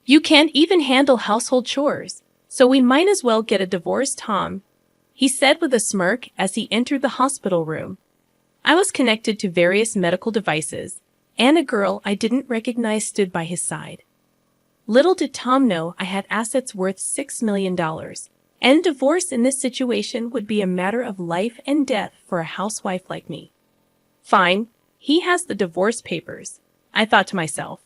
You can't even handle household chores, so we might as well get a divorce, Tom, he said with a smirk as he entered the hospital room. I was connected to various medical devices, and a girl I didn't recognize stood by his side. Little did Tom know I had assets worth $6 million, and divorce in this situation would be a matter of life and death for a housewife like me. Fine, he has the divorce papers, I thought to myself.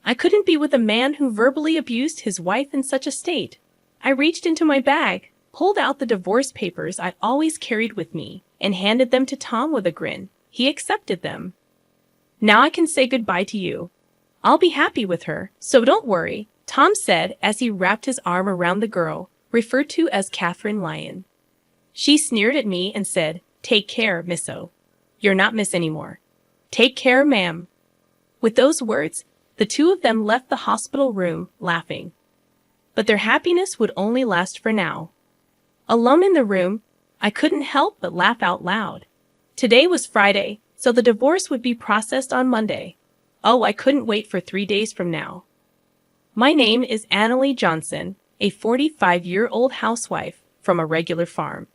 I couldn't be with a man who verbally abused his wife in such a state. I reached into my bag, pulled out the divorce papers I'd always carried with me, and handed them to Tom with a grin. He accepted them. Now I can say goodbye to you. I'll be happy with her, so don't worry, Tom said as he wrapped his arm around the girl, referred to as Catherine Lyon. She sneered at me and said, "Take care, Misso. You're not Miss anymore." "Take care, ma'am." With those words, the two of them left the hospital room, laughing. But their happiness would only last for now. Alone in the room, I couldn't help but laugh out loud. Today was Friday, so the divorce would be processed on Monday. Oh, I couldn't wait for 3 days from now. My name is Annalie Johnson, a 45-year-old housewife from a regular farm.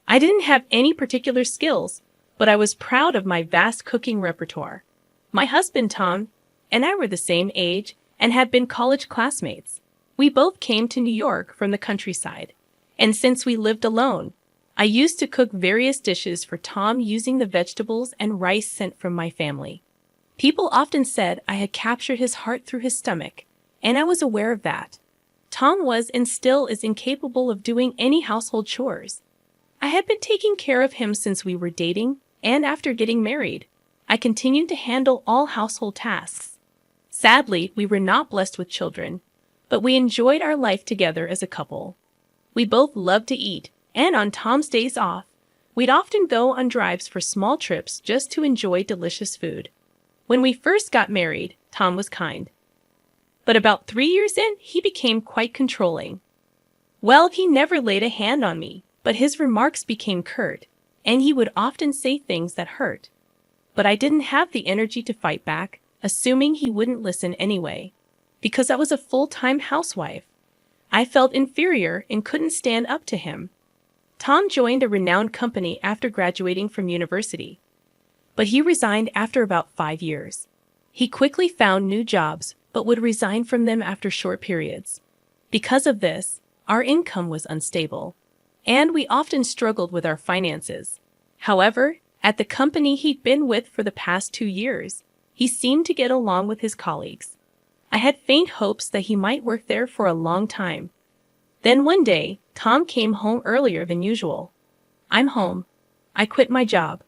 I didn't have any particular skills, but I was proud of my vast cooking repertoire. My husband, Tom, and I were the same age and had been college classmates. We both came to New York from the countryside, and since we lived alone, I used to cook various dishes for Tom using the vegetables and rice sent from my family. People often said I had captured his heart through his stomach, and I was aware of that. Tom was and still is incapable of doing any household chores. I had been taking care of him since we were dating, and after getting married, I continued to handle all household tasks. Sadly, we were not blessed with children, but we enjoyed our life together as a couple. We both loved to eat, and on Tom's days off, we'd often go on drives for small trips just to enjoy delicious food. When we first got married, Tom was kind. But about 3 years in, he became quite controlling. Well, he never laid a hand on me, but his remarks became curt, and he would often say things that hurt. But I didn't have the energy to fight back, assuming he wouldn't listen anyway. Because I was a full-time housewife, I felt inferior and couldn't stand up to him. Tom joined a renowned company after graduating from university, but he resigned after about 5 years. He quickly found new jobs, but would resign from them after short periods. Because of this, our income was unstable, and we often struggled with our finances. However, at the company he'd been with for the past 2 years, he seemed to get along with his colleagues. I had faint hopes that he might work there for a long time. Then one day, Tom came home earlier than usual. "I'm home. I quit my job."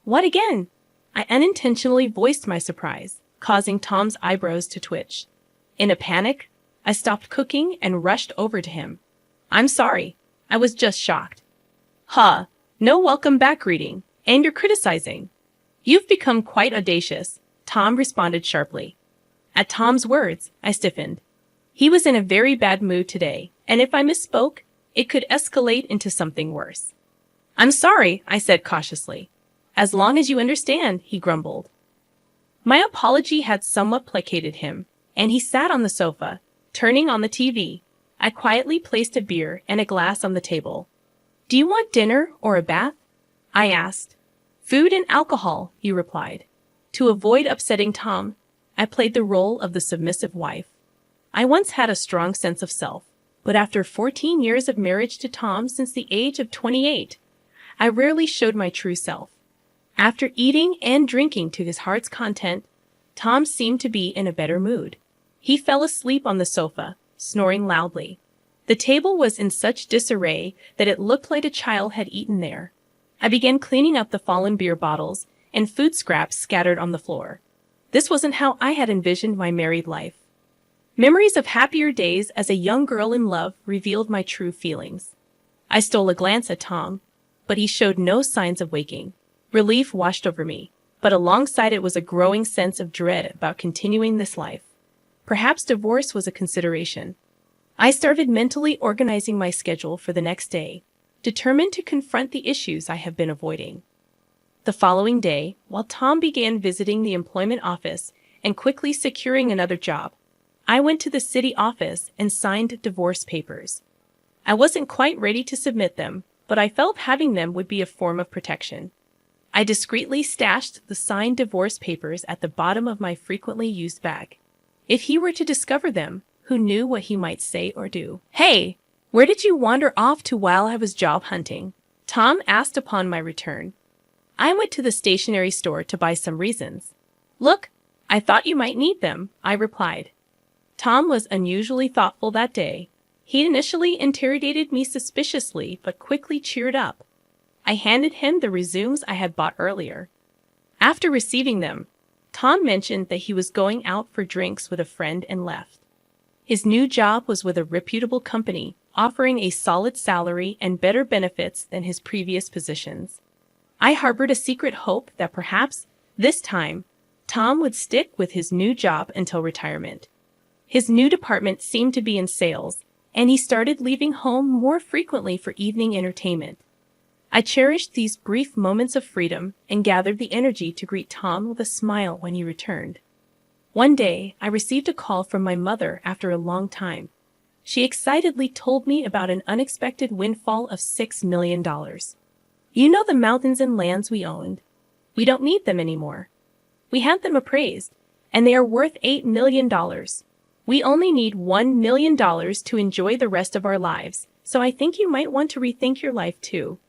"What again?" I unintentionally voiced my surprise, causing Tom's eyebrows to twitch. In a panic, I stopped cooking and rushed over to him. "I'm sorry. I was just shocked." "Huh, no welcome back greeting, and you're criticizing. You've become quite audacious," Tom responded sharply. At Tom's words, I stiffened. He was in a very bad mood today, and if I misspoke, it could escalate into something worse. "I'm sorry," I said cautiously. "As long as you understand," he grumbled. My apology had somewhat placated him, and he sat on the sofa, turning on the TV. I quietly placed a beer and a glass on the table. "Do you want dinner or a bath?" I asked. "Food and alcohol," he replied. To avoid upsetting Tom, I played the role of the submissive wife. I once had a strong sense of self, but after 14 years of marriage to Tom since the age of 28, I rarely showed my true self. After eating and drinking to his heart's content, Tom seemed to be in a better mood. He fell asleep on the sofa, snoring loudly. The table was in such disarray that it looked like a child had eaten there. I began cleaning up the fallen beer bottles and food scraps scattered on the floor. This wasn't how I had envisioned my married life. Memories of happier days as a young girl in love revealed my true feelings. I stole a glance at Tom, but he showed no signs of waking. Relief washed over me, but alongside it was a growing sense of dread about continuing this life. Perhaps divorce was a consideration. I started mentally organizing my schedule for the next day, determined to confront the issues I have been avoiding. The following day, while Tom began visiting the employment office and quickly securing another job, I went to the city office and signed divorce papers. I wasn't quite ready to submit them, but I felt having them would be a form of protection. I discreetly stashed the signed divorce papers at the bottom of my frequently used bag. If he were to discover them, who knew what he might say or do? "Hey, where did you wander off to while I was job hunting?" Tom asked upon my return. "I went to the stationery store to buy some reasons." "Look, I thought you might need them," I replied. Tom was unusually thoughtful that day. He initially interrogated me suspiciously, but quickly cheered up. I handed him the resumes I had bought earlier. After receiving them, Tom mentioned that he was going out for drinks with a friend and left. His new job was with a reputable company, offering a solid salary and better benefits than his previous positions. I harbored a secret hope that perhaps, this time, Tom would stick with his new job until retirement. His new department seemed to be in sales, and he started leaving home more frequently for evening entertainment. I cherished these brief moments of freedom and gathered the energy to greet Tom with a smile when he returned. One day, I received a call from my mother after a long time. She excitedly told me about an unexpected windfall of $6 million. "You know the mountains and lands we owned? We don't need them anymore. We had them appraised, and they are worth $8 million. We only need $1 million to enjoy the rest of our lives, so I think you might want to rethink your life too."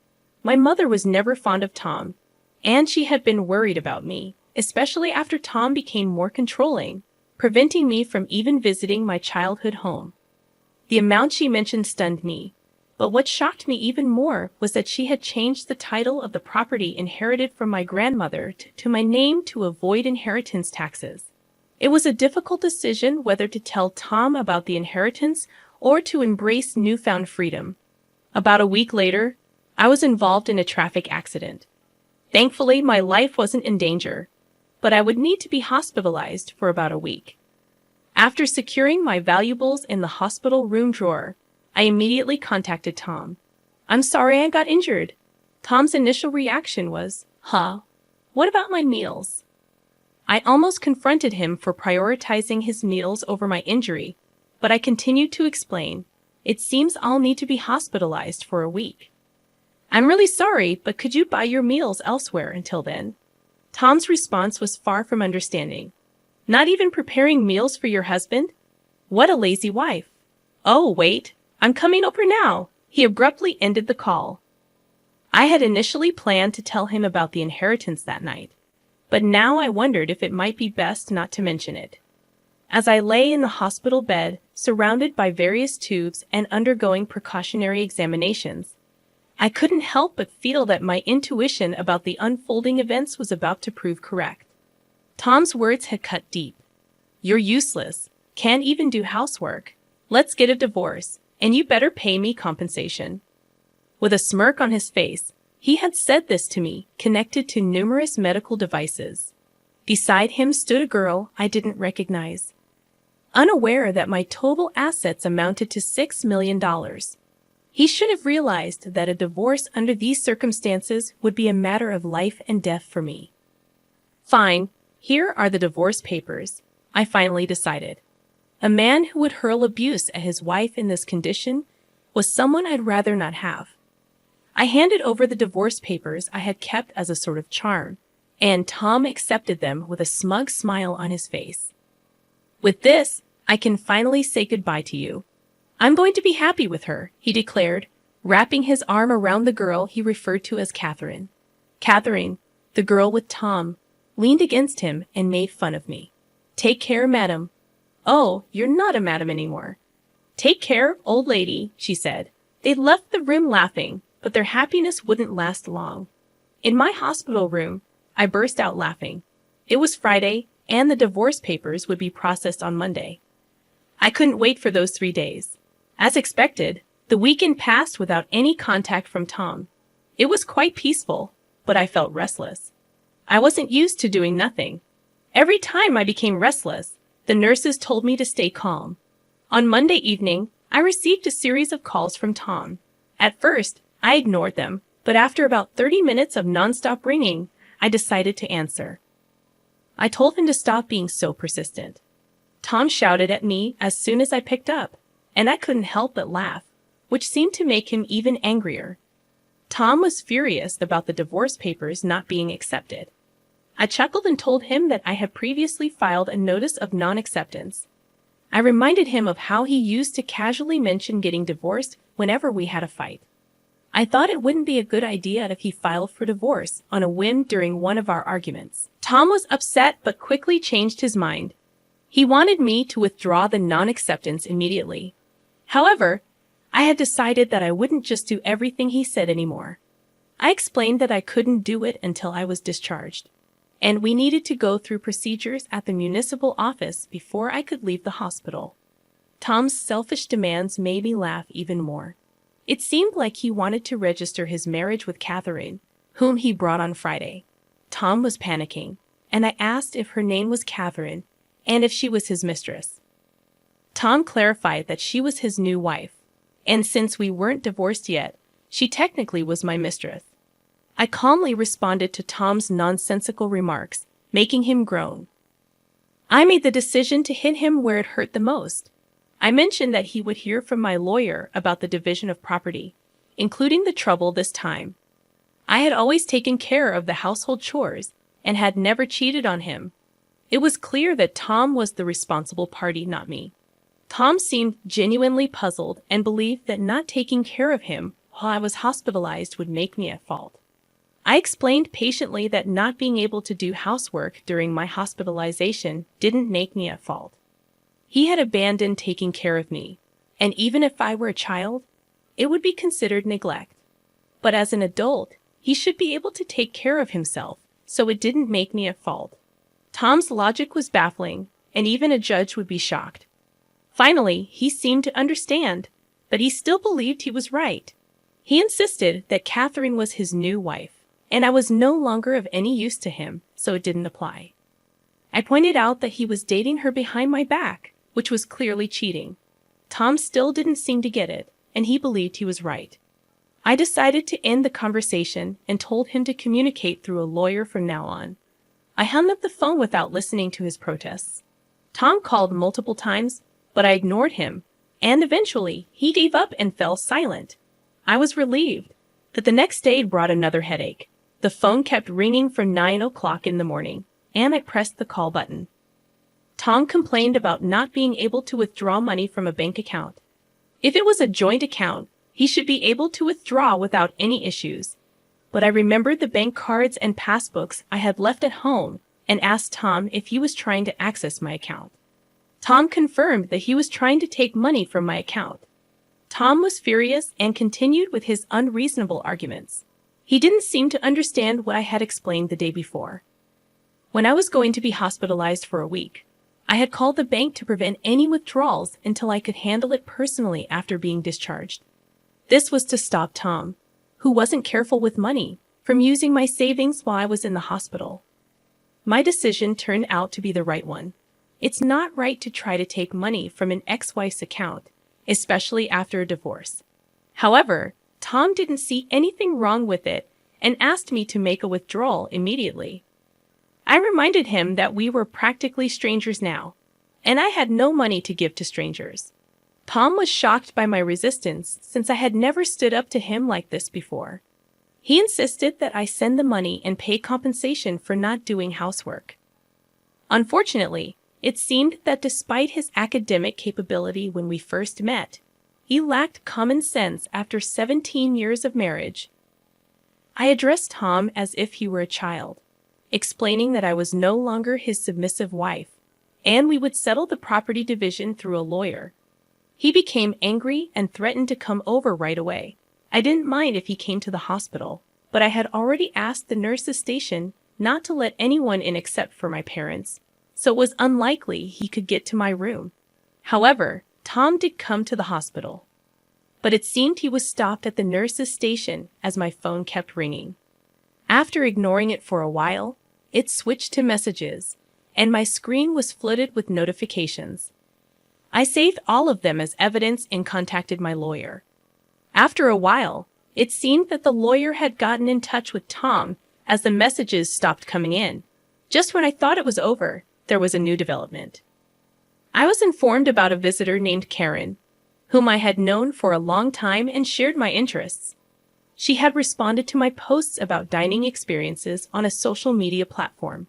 My mother was never fond of Tom, and she had been worried about me, especially after Tom became more controlling, preventing me from even visiting my childhood home. The amount she mentioned stunned me, but what shocked me even more was that she had changed the title of the property inherited from my grandmother to my name to avoid inheritance taxes. It was a difficult decision whether to tell Tom about the inheritance or to embrace newfound freedom. About a week later, I was involved in a traffic accident. Thankfully, my life wasn't in danger, but I would need to be hospitalized for about a week. After securing my valuables in the hospital room drawer, I immediately contacted Tom. "I'm sorry I got injured." Tom's initial reaction was, "Huh? What about my meals?" I almost confronted him for prioritizing his meals over my injury, but I continued to explain, "It seems I'll need to be hospitalized for a week. I'm really sorry, but could you buy your meals elsewhere until then?" Tom's response was far from understanding. "Not even preparing meals for your husband? What a lazy wife." "Oh, wait, I'm coming over now." He abruptly ended the call. I had initially planned to tell him about the inheritance that night, but now I wondered if it might be best not to mention it. As I lay in the hospital bed, surrounded by various tubes and undergoing precautionary examinations, I couldn't help but feel that my intuition about the unfolding events was about to prove correct. Tom's words had cut deep. "You're useless, can't even do housework. Let's get a divorce, and you better pay me compensation." With a smirk on his face, he had said this to me, connected to numerous medical devices. Beside him stood a girl I didn't recognize. Unaware that my total assets amounted to $6 million. He should have realized that a divorce under these circumstances would be a matter of life and death for me. "Fine, here are the divorce papers," I finally decided. A man who would hurl abuse at his wife in this condition was someone I'd rather not have. I handed over the divorce papers I had kept as a sort of charm, and Tom accepted them with a smug smile on his face. "With this, I can finally say goodbye to you. I'm going to be happy with her," he declared, wrapping his arm around the girl he referred to as Catherine. Catherine, the girl with Tom, leaned against him and made fun of me. "Take care, madam." "Oh, you're not a madam anymore." "Take care, old lady," she said. They left the room laughing, but their happiness wouldn't last long. In my hospital room, I burst out laughing. It was Friday, and the divorce papers would be processed on Monday. I couldn't wait for those 3 days. As expected, the weekend passed without any contact from Tom. It was quite peaceful, but I felt restless. I wasn't used to doing nothing. Every time I became restless, the nurses told me to stay calm. On Monday evening, I received a series of calls from Tom. At first, I ignored them, but after about 30 minutes of nonstop ringing, I decided to answer. I told him to stop being so persistent. Tom shouted at me as soon as I picked up, and I couldn't help but laugh, which seemed to make him even angrier. Tom was furious about the divorce papers not being accepted. I chuckled and told him that I had previously filed a notice of non-acceptance. I reminded him of how he used to casually mention getting divorced whenever we had a fight. I thought it wouldn't be a good idea if he filed for divorce on a whim during one of our arguments. Tom was upset but quickly changed his mind. He wanted me to withdraw the non-acceptance immediately. However, I had decided that I wouldn't just do everything he said anymore. I explained that I couldn't do it until I was discharged, and we needed to go through procedures at the municipal office before I could leave the hospital. Tom's selfish demands made me laugh even more. It seemed like he wanted to register his marriage with Catherine, whom he brought on Friday. Tom was panicking, and I asked if her name was Catherine and if she was his mistress. Tom clarified that she was his new wife, and since we weren't divorced yet, she technically was my mistress. I calmly responded to Tom's nonsensical remarks, making him groan. I made the decision to hit him where it hurt the most. I mentioned that he would hear from my lawyer about the division of property, including the trouble this time. I had always taken care of the household chores and had never cheated on him. It was clear that Tom was the responsible party, not me. Tom seemed genuinely puzzled and believed that not taking care of him while I was hospitalized would make me at fault. I explained patiently that not being able to do housework during my hospitalization didn't make me at fault. He had abandoned taking care of me, and even if I were a child, it would be considered neglect. But as an adult, he should be able to take care of himself, so it didn't make me at fault. Tom's logic was baffling, and even a judge would be shocked. Finally, he seemed to understand, but he still believed he was right. He insisted that Catherine was his new wife, and I was no longer of any use to him, so it didn't apply. I pointed out that he was dating her behind my back, which was clearly cheating. Tom still didn't seem to get it, and he believed he was right. I decided to end the conversation and told him to communicate through a lawyer from now on. I hung up the phone without listening to his protests. Tom called multiple times, but I ignored him, and eventually he gave up and fell silent. I was relieved, but the next day brought another headache. The phone kept ringing from 9 o'clock in the morning, and I pressed the call button. Tom complained about not being able to withdraw money from a bank account. If it was a joint account, he should be able to withdraw without any issues. But I remembered the bank cards and passbooks I had left at home and asked Tom if he was trying to access my account. Tom confirmed that he was trying to take money from my account. Tom was furious and continued with his unreasonable arguments. He didn't seem to understand what I had explained the day before. When I was going to be hospitalized for a week, I had called the bank to prevent any withdrawals until I could handle it personally after being discharged. This was to stop Tom, who wasn't careful with money, from using my savings while I was in the hospital. My decision turned out to be the right one. It's not right to try to take money from an ex-wife's account, especially after a divorce. However, Tom didn't see anything wrong with it and asked me to make a withdrawal immediately. I reminded him that we were practically strangers now, and I had no money to give to strangers. Tom was shocked by my resistance since I had never stood up to him like this before. He insisted that I send the money and pay compensation for not doing housework. Unfortunately, it seemed that despite his academic capability when we first met, he lacked common sense after 17 years of marriage. I addressed Tom as if he were a child, explaining that I was no longer his submissive wife, and we would settle the property division through a lawyer. He became angry and threatened to come over right away. I didn't mind if he came to the hospital, but I had already asked the nurse's station not to let anyone in except for my parents, so it was unlikely he could get to my room. However, Tom did come to the hospital, but it seemed he was stopped at the nurse's station as my phone kept ringing. After ignoring it for a while, it switched to messages, and my screen was flooded with notifications. I saved all of them as evidence and contacted my lawyer. After a while, it seemed that the lawyer had gotten in touch with Tom as the messages stopped coming in. Just when I thought it was over, there was a new development. I was informed about a visitor named Karen, whom I had known for a long time and shared my interests. She had responded to my posts about dining experiences on a social media platform.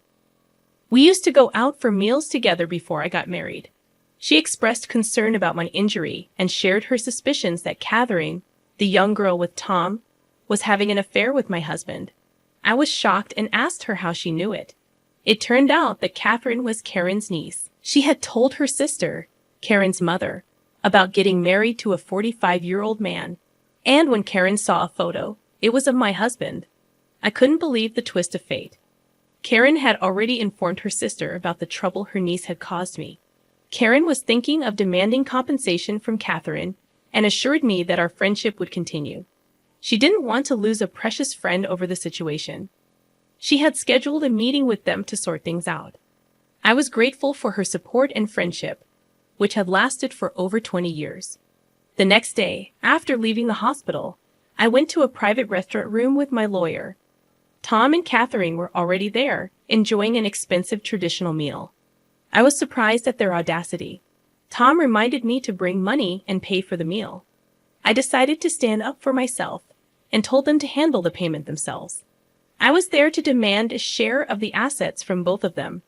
We used to go out for meals together before I got married. She expressed concern about my injury and shared her suspicions that Catherine, the young girl with Tom, was having an affair with my husband. I was shocked and asked her how she knew it. It turned out that Catherine was Karen's niece. She had told her sister, Karen's mother, about getting married to a 45-year-old man. And when Karen saw a photo, it was of my husband. I couldn't believe the twist of fate. Karen had already informed her sister about the trouble her niece had caused me. Karen was thinking of demanding compensation from Catherine and assured me that our friendship would continue. She didn't want to lose a precious friend over the situation. She had scheduled a meeting with them to sort things out. I was grateful for her support and friendship, which had lasted for over 20 years. The next day, after leaving the hospital, I went to a private restaurant room with my lawyer. Tom and Catherine were already there, enjoying an expensive traditional meal. I was surprised at their audacity. Tom reminded me to bring money and pay for the meal. I decided to stand up for myself and told them to handle the payment themselves. I was there to demand a share of the assets from both of them.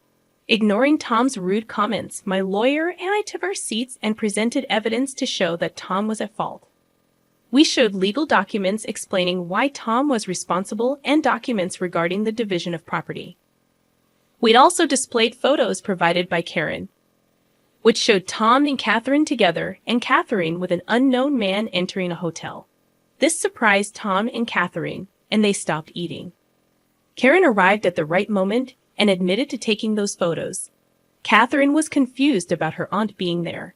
Ignoring Tom's rude comments, my lawyer and I took our seats and presented evidence to show that Tom was at fault. We showed legal documents explaining why Tom was responsible and documents regarding the division of property. We'd also displayed photos provided by Karen, which showed Tom and Catherine together and Catherine with an unknown man entering a hotel. This surprised Tom and Catherine, and they stopped eating. Karen arrived at the right moment and admitted to taking those photos. Catherine was confused about her aunt being there.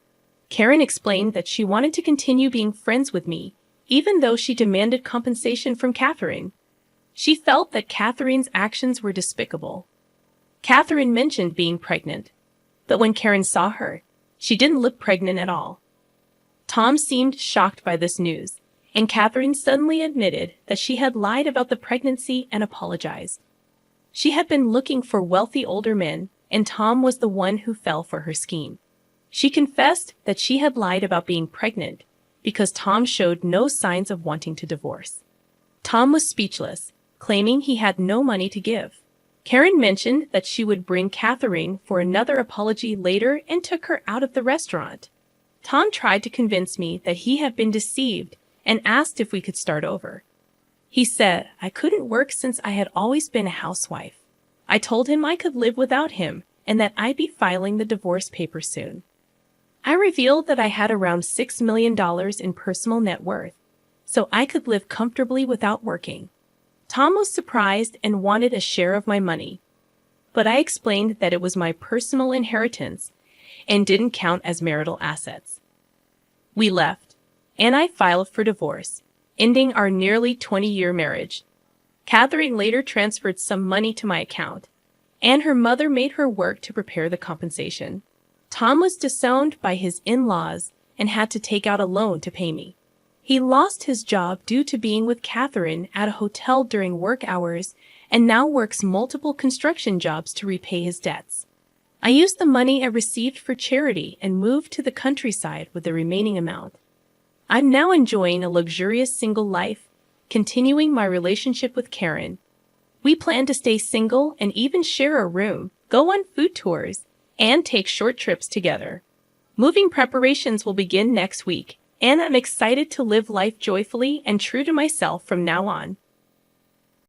Karen explained that she wanted to continue being friends with me, even though she demanded compensation from Catherine. She felt that Catherine's actions were despicable. Catherine mentioned being pregnant, but when Karen saw her, she didn't look pregnant at all. Tom seemed shocked by this news, and Catherine suddenly admitted that she had lied about the pregnancy and apologized. She had been looking for wealthy older men, and Tom was the one who fell for her scheme. She confessed that she had lied about being pregnant because Tom showed no signs of wanting to divorce. Tom was speechless, claiming he had no money to give. Karen mentioned that she would bring Catherine for another apology later and took her out of the restaurant. Tom tried to convince me that he had been deceived and asked if we could start over. He said I couldn't work since I had always been a housewife. I told him I could live without him and that I'd be filing the divorce papers soon. I revealed that I had around $6 million in personal net worth, so I could live comfortably without working. Tom was surprised and wanted a share of my money, but I explained that it was my personal inheritance and didn't count as marital assets. We left, and I filed for divorce, ending our nearly 20-year marriage. Catherine later transferred some money to my account, and her mother made her work to prepare the compensation. Tom was disowned by his in-laws and had to take out a loan to pay me. He lost his job due to being with Catherine at a hotel during work hours and now works multiple construction jobs to repay his debts. I used the money I received for charity and moved to the countryside with the remaining amount. I'm now enjoying a luxurious single life, continuing my relationship with Karen. We plan to stay single and even share a room, go on food tours, and take short trips together. Moving preparations will begin next week, and I'm excited to live life joyfully and true to myself from now on.